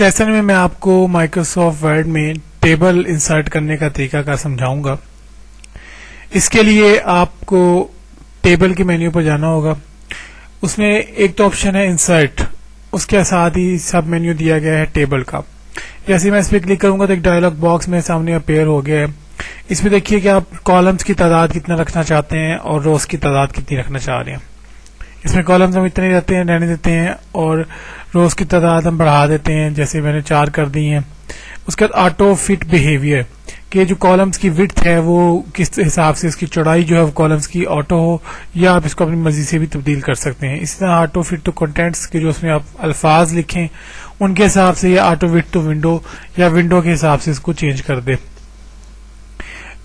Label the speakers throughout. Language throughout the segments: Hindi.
Speaker 1: लेसन में मैं आपको माइक्रोसॉफ्ट वर्ड में टेबल इंसर्ट करने का तरीका कार समझाऊंगा। इसके लिए आपको टेबल के मेन्यू पर जाना होगा। उसमें एक तो ऑप्शन है इंसर्ट, उसके साथ ही सब मेन्यू दिया गया है टेबल का। जैसे मैं इस पर क्लिक करूंगा तो एक डायलॉग बॉक्स मेरे सामने अपेयर हो गया है। इसमें देखिए कि आप कॉलम्स की तादाद कितना रखना चाहते हैं और रोज की तादाद कितनी रखना चाह रहे हैं। इसमें कॉलम्स हम इतने रहते हैं रहने देते हैं और रोज की तादाद हम बढ़ा देते हैं, जैसे मैंने 4 कर दी है। उसके बाद ऑटो फिट बिहेवियर कि जो कॉलम्स की विड्थ है वो किस हिसाब से इसकी चौड़ाई जो है कॉलम्स की ऑटो हो, या आप इसको अपनी मर्जी से भी तब्दील कर सकते हैं। इसी तरह ऑटो फिट टू कंटेंट्स के जो उसमें आप अल्फाज लिखें उनके हिसाब से, या ऑटो फिट टू विंडो या विंडो के हिसाब से इसको चेंज कर दे।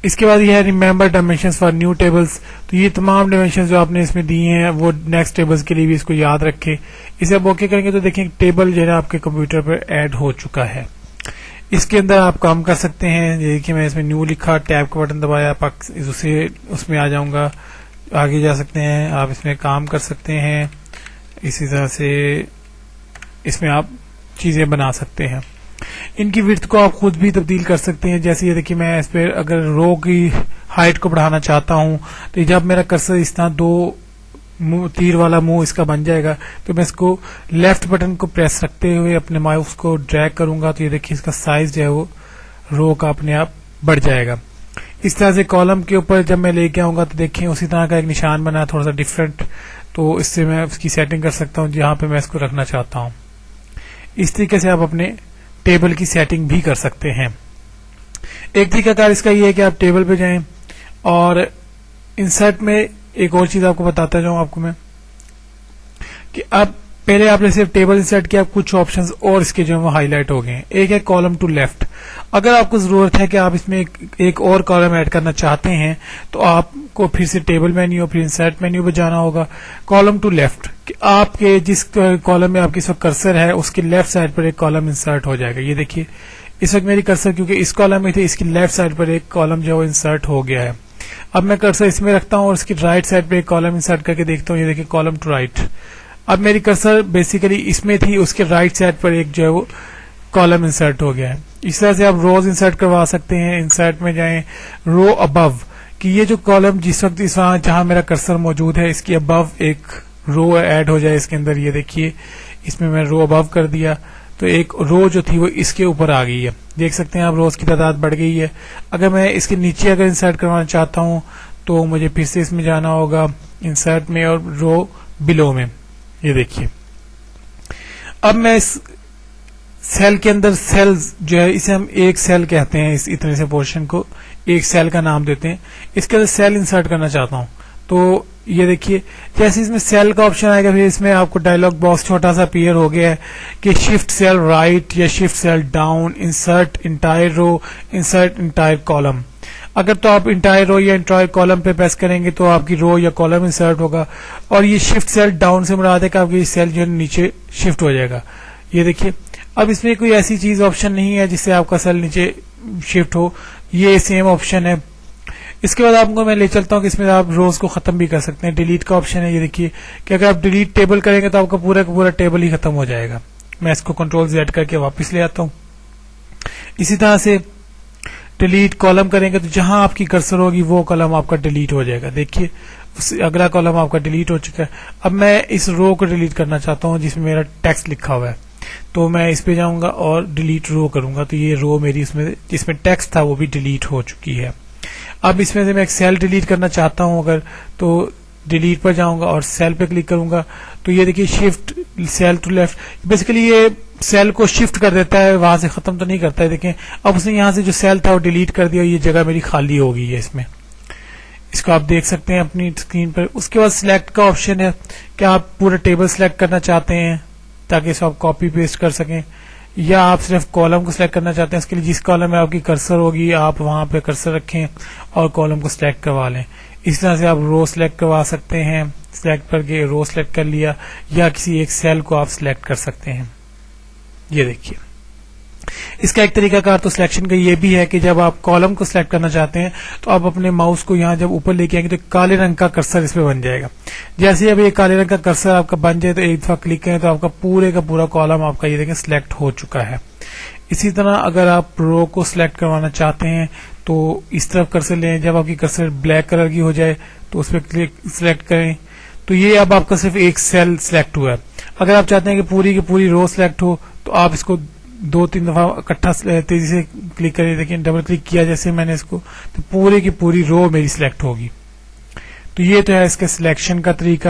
Speaker 1: इसके बाद ये है remember dimensions for new tables. तो ये तमाम डायमेंशंस जो आपने इसमें दिए हैं वो नेक्स्ट टेबल्स के लिए भी इसको याद रखें। इसे आप ओके करेंगे तो देखें टेबल जो है आपके कंप्यूटर पर ऐड हो चुका है। इसके अंदर आप काम कर सकते हैं। देखिए मैं इसमें न्यू लिखा, टैब का बटन दबाया, उसमें आ जाऊंगा, आगे जा सकते हैं। आप इसमें काम कर सकते हैं। इसी तरह से इसमें आप चीजें बना सकते हैं। इनकी विड्थ को आप खुद भी तब्दील कर सकते हैं। जैसे ये देखिए मैं इस पर अगर रो की हाइट को बढ़ाना चाहता हूं तो जब मेरा कर्सर इस तरह 2 तीर वाला मुंह इसका बन जाएगा तो मैं इसको लेफ्ट बटन को प्रेस रखते हुए अपने माउस को ड्रैग करूंगा तो ये देखिए इसका साइज जो है वो रो का अपने आप बढ़ जाएगा। इस तरह से कॉलम के ऊपर जब मैं लेके आऊंगा तो देखिए उसी तरह का एक निशान बना, थोड़ा सा डिफरेंट। तो इससे मैं उसकी सेटिंग कर सकता हूं जहां पे मैं इसको रखना चाहता हूं। इस तरीके से आप अपने टेबल की सेटिंग भी कर सकते हैं। एक तरीकाकार इसका ये है कि आप टेबल पे जाएं और इंसर्ट में एक और चीज आपको बताता जाऊं आपको मैं कि अब पहले आपने सिर्फ टेबल इंसर्ट किया, कुछ ऑप्शंस और इसके जो है वो हाईलाइट हो गए हैं। एक है कॉलम टू लेफ्ट। अगर आपको जरूरत है कि आप इसमें एक और कॉलम ऐड करना चाहते हैं तो आपको फिर से टेबल मेन्यू फिर इंसर्ट मेन्यू पे जाना होगा। कॉलम टू लेफ्ट कि आपके जिस कॉलम में आपकी इस वक्त कर्सर है उसकी लेफ्ट साइड पर एक कॉलम इंसर्ट हो जाएगा। ये देखिए इस वक्त मेरी कर्सर क्योंकि इस कॉलम में थी, इसकी लेफ्ट साइड पर एक कॉलम जो है इंसर्ट हो गया है। अब मैं कर्सर इसमें रखता हूं और इसकी राइट साइड पे एक कॉलम इंसर्ट करके देखता हूं। ये देखिए कॉलम टू राइट। अब मेरी कर्सर बेसिकली इसमें थी, उसके राइट साइड पर एक जो है वो कॉलम इंसर्ट हो गया है। इस तरह से आप रोज इंसर्ट करवा सकते हैं। इंसर्ट में जाएं, रो अबव कि ये जो कॉलम जिस वक्त इस जहां मेरा कर्सर मौजूद है इसकी अबव एक रो ऐड हो जाए इसके अंदर। ये देखिए इसमें मैं रो अबव कर दिया तो एक रो जो थी वो इसके ऊपर आ गई है। देख सकते हैं आप रोज की तादाद बढ़ गई है। अगर मैं इसके नीचे अगर इंसर्ट करवाना चाहता हूं तो मुझे फिर से इसमें जाना होगा इंसर्ट में और रो बिलो में। ये देखिए अब मैं इस सेल के अंदर सेल्स जो है इसे हम एक सेल कहते हैं, इस इतने से पोर्शन को एक सेल का नाम देते हैं। इसके अंदर सेल इंसर्ट करना चाहता हूं तो ये देखिए जैसे इसमें सेल का ऑप्शन आएगा फिर इसमें आपको डायलॉग बॉक्स छोटा सा अपीयर हो गया है कि शिफ्ट सेल राइट या shift cell down, insert entire row, insert entire column. अगर तो आप इंटायर रो या इंटायर कॉलम पे प्रेस करेंगे तो आपकी रो या कॉलम इंसर्ट होगा। और ये शिफ्ट सेल डाउन से मुराद है कि आपकी सेल जो है नीचे शिफ्ट हो जाएगा। ये देखिए अब इसमें कोई ऐसी चीज ऑप्शन नहीं है जिससे आपका सेल नीचे शिफ्ट हो, ये सेम ऑप्शन है। इसके बाद आपको मैं ले चलता हूं कि इसमें आप रोज को खत्म भी कर सकते हैं। डिलीट का ऑप्शन है। ये देखिए कि अगर आप डिलीट टेबल करेंगे तो आपका पूरा का पूरा टेबल ही खत्म हो जाएगा। मैं इसको कंट्रोल Z करके वापस ले आता हूं। इसी तरह से डिलीट कॉलम करेंगे तो जहां आपकी कर्सर होगी वो कॉलम आपका डिलीट हो जाएगा। देखिए अगला कॉलम आपका डिलीट हो चुका है। अब मैं इस रो को डिलीट करना चाहता हूं जिसमें मेरा टेक्स्ट लिखा हुआ है तो मैं इस पे जाऊंगा और डिलीट रो करूंगा तो ये रो मेरी इसमें जिसमें टेक्स्ट था वो भी डिलीट हो चुकी है। अब इसमें से मैं एक सेल डिलीट करना चाहता हूं अगर तो डिलीट पर जाऊंगा और सेल पे क्लिक करूंगा तो ये देखिए shift cell to left. Basically ये सेल को शिफ्ट कर देता है, वहां से खत्म तो नहीं करता है। देखें अब उसने यहां से जो सेल था वो डिलीट कर दिया, ये जगह मेरी खाली हो गई है इसमें। इसको आप देख सकते हैं अपनी स्क्रीन पर। उसके बाद सिलेक्ट का ऑप्शन है कि आप पूरा टेबल सिलेक्ट करना चाहते हैं ताकि इसको आप कॉपी पेस्ट कर सकें, या आप सिर्फ कॉलम को सिलेक्ट करना चाहते हैं। इसके लिए जिस कॉलम में आपकी कर्सर होगी आप वहां पे कर्सर रखें और कॉलम को सिलेक्ट करवा लें। इस तरह से आप रो सिलेक्ट करवा सकते हैं। सिलेक्ट करके रो सिलेक्ट कर लिया या किसी एक सेल को आप सिलेक्ट कर सकते हैं। ये देखिए इसका एक तरीकाकार तो सिलेक्शन का ये भी है कि जब आप कॉलम को सिलेक्ट करना चाहते हैं तो आप अपने माउस को यहाँ जब ऊपर लेके आएंगे तो काले रंग का कर्सर इसमें बन जाएगा। जैसे ही अब ये काले रंग का कर्सर आपका बन जाए तो एक दफा क्लिक करें तो आपका पूरे का पूरा कॉलम आपका ये देखें सिलेक्ट हो चुका है। इसी तरह अगर आप रो को सिलेक्ट करवाना चाहते हैं तो इस तरफ कर्सर लें, जब आपकी कर्सर ब्लैक कलर की हो जाए तो उस पर क्लिक सिलेक्ट करें तो ये अब आपका सिर्फ एक सेल सिलेक्ट हुआ है। अगर आप चाहते हैं कि पूरी की पूरी रो सिलेक्ट हो तो आप इसको 2-3 दफा इकट्ठा तेजी से क्लिक करें। देखिए डबल क्लिक किया जैसे मैंने इसको तो पूरी की पूरी रो मेरी सिलेक्ट होगी। तो ये तो है इसके सिलेक्शन का तरीका।